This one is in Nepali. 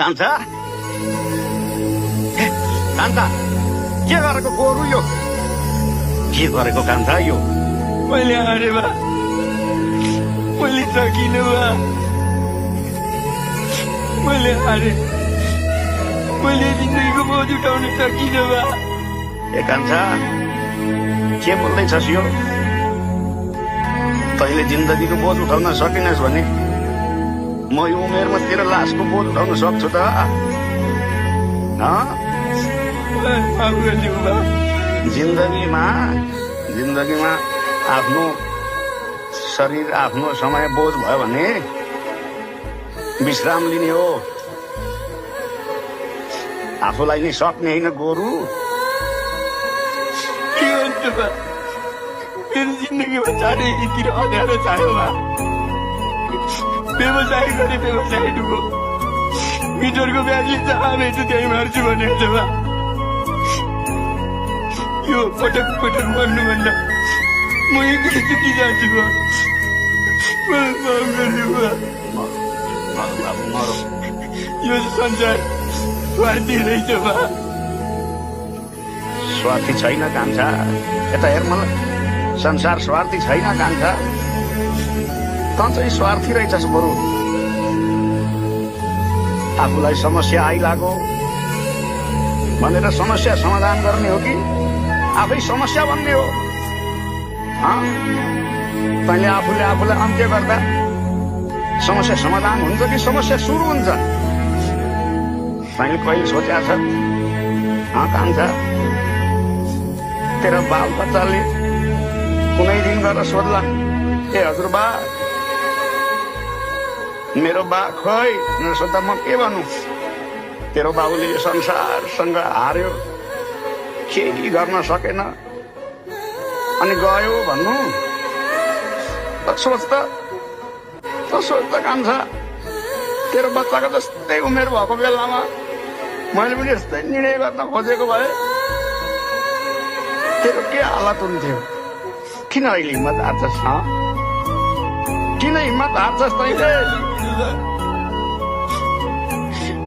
कान्छा कान्छा के गरेको गोरु यो के गरेको कान्छा यो मैले हारे बा मैले सकिनँ बा मैले हारे मैले जिन्दगीको बोझ उठाउन सकिनँ बा ए कान्छा के बोल्दैछस् यो तैँले जिन्दगीको बोझ उठाउन सकिनस् भने म यो उमेरमा तेरो लासको बोझ उठाउन सक्छु त जिन्दगीमा आफ्नो शरीर आफ्नो समय बोझ भयो भने विश्राम लिने हो आफूलाई नै सक्ने होइन गोरु मेरो जिन्दगीमा चारैतिर अँध्यारो छायो बा व्यवसाय गरे व्यवसाय डुबो मिटरको ब्याजले जहाँ भेट्छु त्यही मार्छु भनेको छ बा यो पटक पटक मर्नुभन्दा म एक्लै चुकी जान्छु बा यो संसार स्वार्थी रहेछ बा स्वार्थी छैन कान्छा यता हेर मलाई संसार स्वार्थी छैन कान्छा त चाहिँ स्वार्थी रहेछस् बरु आफूलाई समस्या आइलागो भनेर समस्या समाधान गर्ने हो कि आफै समस्या बन्ने हो तैँले आफूले आफूलाई अन्त्य गर्दा समस्या समाधान हुन्छ कि समस्या सुरु हुन्छ तैँले कहिले सोचेको छ कान्छा तेरो बाल बच्चाले कुनै दिन गरेर सोध्ला ए हजुरबा मेरो बा खै भनेर सोद्धा म के भन्नु तेरो बाबुले यो संसारसँग हार्यो केही गर्न सकेन अनि गयो भन्नु सोच त कान्छा तेरो बच्चाको जस्तै उमेर भएको बेलामा मैले पनि यस्तै निर्णय गर्न खोजेको भए तेरो के हालत हुन्थ्यो किन अहिले हिम्मत हार्छस् किन हिम्मत हार्छस् तैँले